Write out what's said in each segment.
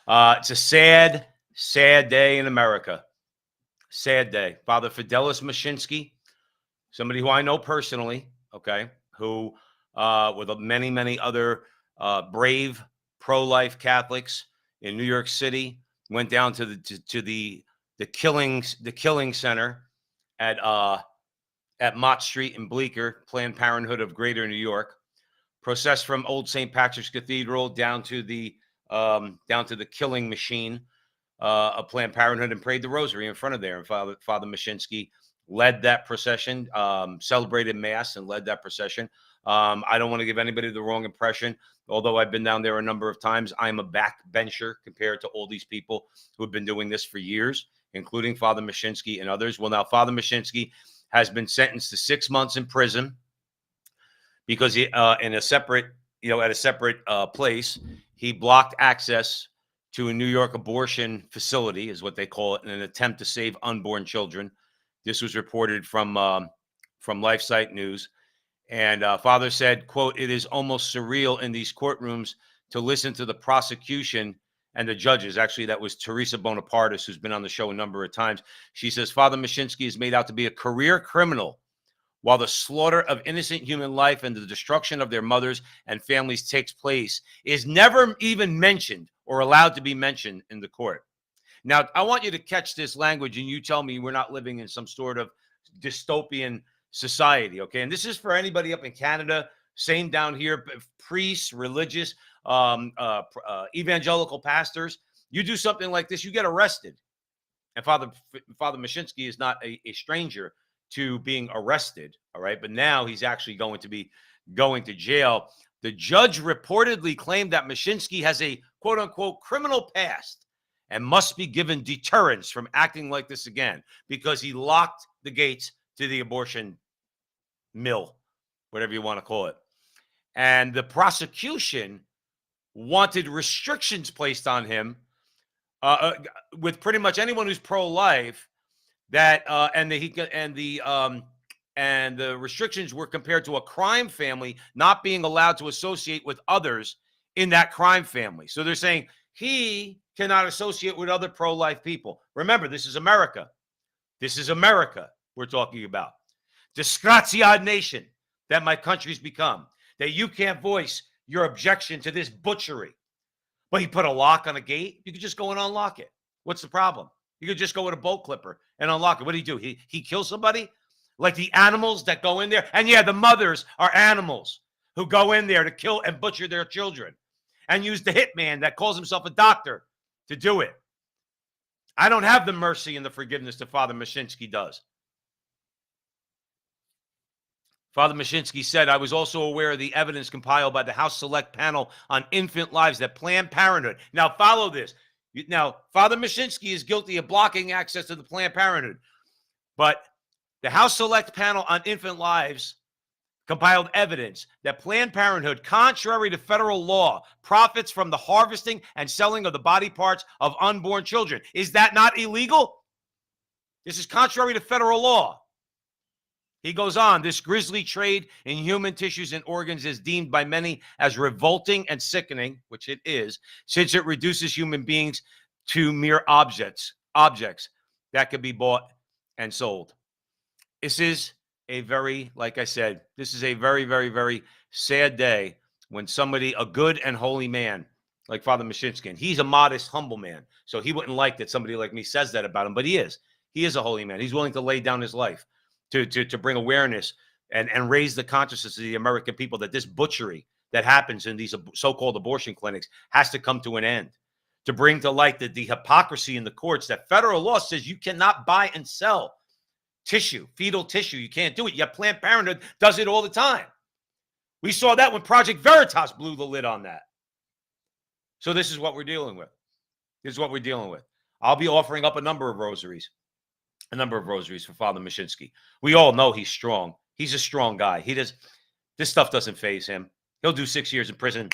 It's a sad, sad day in America. Sad day. Father Fidelis Mashinsky, somebody who I know personally, okay, who, with many, many other brave pro-life Catholics in New York City, went down to the killing center at Mott Street in Bleecker, Planned Parenthood of Greater New York, processed from Old St. Patrick's Cathedral down to the killing machine of Planned Parenthood and prayed the rosary in front of there. And Father Mashinsky led that procession, celebrated Mass and led that procession. I don't want to give anybody the wrong impression. Although I've been down there a number of times, I'm a backbencher compared to all these people who have been doing this for years, including Father Mashinsky and others. Well, now Father Mashinsky has been sentenced to 6 months in prison because he, in a separate, at a separate place, he blocked access to a New York abortion facility, is what they call it, in an attempt to save unborn children. This was reported from LifeSite News. And Father said, quote, "It is almost surreal in these courtrooms to listen to the prosecution and the judges." Actually, that was Teresa Bonapartis, who's been on the show a number of times. She says, Father Mashinsky is made out to be a career criminal, while the slaughter of innocent human life and the destruction of their mothers and families takes place, is never even mentioned or allowed to be mentioned in the court. Now, I want you to catch this language, and you tell me we're not living in some sort of dystopian society, okay? And this is for anybody up in Canada, same down here, priests, religious, evangelical pastors. You do something like this, you get arrested. And Father Mashinsky is not a stranger to being arrested, all right? But now he's actually going to be going to jail. The judge reportedly claimed that Mashinsky has a quote-unquote criminal past and must be given deterrence from acting like this again because he locked the gates to the abortion mill, whatever you want to call it. And the prosecution wanted restrictions placed on him with pretty much anyone who's pro-life, that and the restrictions were compared to a crime family not being allowed to associate with others in that crime family. So they're saying he cannot associate with other pro-life people. Remember, this is America. This is America we're talking about. Disgraziad nation that my country's become, that you can't voice your objection to this butchery. But he put a lock on a gate. You could just go and unlock it. What's the problem? You could just go with a bolt clipper and unlock it. What did he do? He kills somebody? Like the animals that go in there? And yeah, the mothers are animals who go in there to kill and butcher their children and use the hitman that calls himself a doctor to do it. I don't have the mercy and the forgiveness that Father Mashinsky does. Father Mashinsky said, "I was also aware of the evidence compiled by the House Select Panel on Infant Lives that Planned Parenthood." Now, follow this. Now, Father Mashinsky is guilty of blocking access to the Planned Parenthood. But the House Select Panel on Infant Lives compiled evidence that Planned Parenthood, contrary to federal law, profits from the harvesting and selling of the body parts of unborn children. Is that not illegal? This is contrary to federal law. He goes on, "This grisly trade in human tissues and organs is deemed by many as revolting and sickening," which it is, "since it reduces human beings to mere objects that could be bought and sold." This is a very, like I said, this is a very, very, very sad day when somebody, a good and holy man like Father Mashinsky, and he's a modest, humble man, so he wouldn't like that somebody like me says that about him, but he is. He is a holy man. He's willing to lay down his life to bring awareness and raise the consciousness of the American people that this butchery that happens in these so-called abortion clinics has to come to an end, to bring to light that the hypocrisy in the courts, that federal law says you cannot buy and sell tissue, fetal tissue. You can't do it. Yet Planned Parenthood does it all the time. We saw that when Project Veritas blew the lid on that. So this is what we're dealing with. This is what we're dealing with. I'll be offering up a number of rosaries for Father Mashinsky. We all know he's strong. He's a strong guy. This stuff doesn't faze him. He'll do 6 years in prison,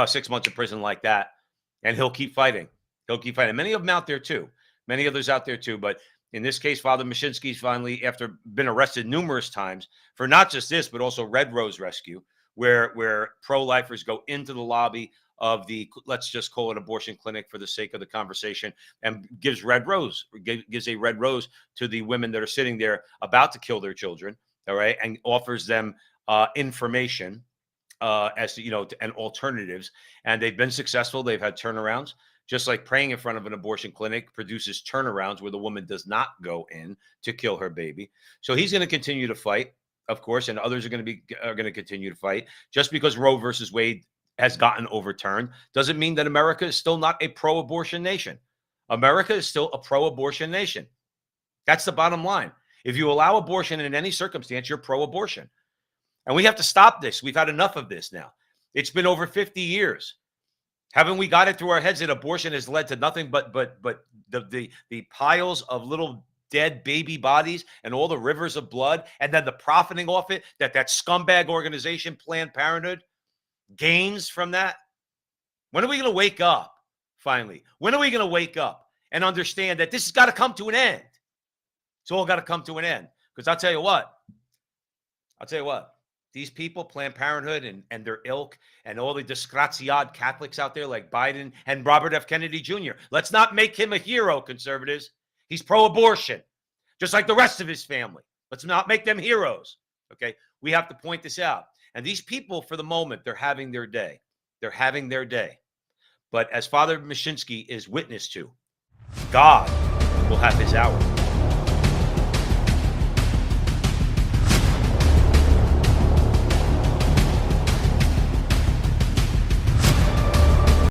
6 months in prison like that, and he'll keep fighting. He'll keep fighting. Many of them out there too. Many others out there too. But in this case, Father Mashinsky's finally, after been arrested numerous times for not just this, but also Red Rose Rescue, where pro-lifers go into the lobby of the, let's just call it abortion clinic for the sake of the conversation, and gives gives a red rose to the women that are sitting there about to kill their children, all right, and offers them information as to, and alternatives. And they've been successful. They've had turnarounds. Just like praying in front of an abortion clinic produces turnarounds where the woman does not go in to kill her baby. So he's going to continue to fight, of course, and others are going to continue to fight. Just because Roe versus Wade has gotten overturned doesn't mean that America is still not a pro-abortion nation. America is still a pro-abortion nation. That's the bottom line. If you allow abortion in any circumstance, you're pro-abortion. And we have to stop this. We've had enough of this now. It's been over 50 years. Haven't we got it through our heads that abortion has led to nothing but the piles of little dead baby bodies and all the rivers of blood, and then the profiting off it that scumbag organization Planned Parenthood gains from that? When are we going to wake up, finally? When are we going to wake up and understand that this has got to come to an end? It's all got to come to an end. Because I'll tell you what, these people, Planned Parenthood and their ilk, and all the disgraziad Catholics out there like Biden and Robert F. Kennedy Jr., let's not make him a hero, conservatives. He's pro-abortion, just like the rest of his family. Let's not make them heroes, okay? We have to point this out. And these people, for the moment, they're having their day. They're having their day. But as Father Mashinsky is witness to, God will have his hour.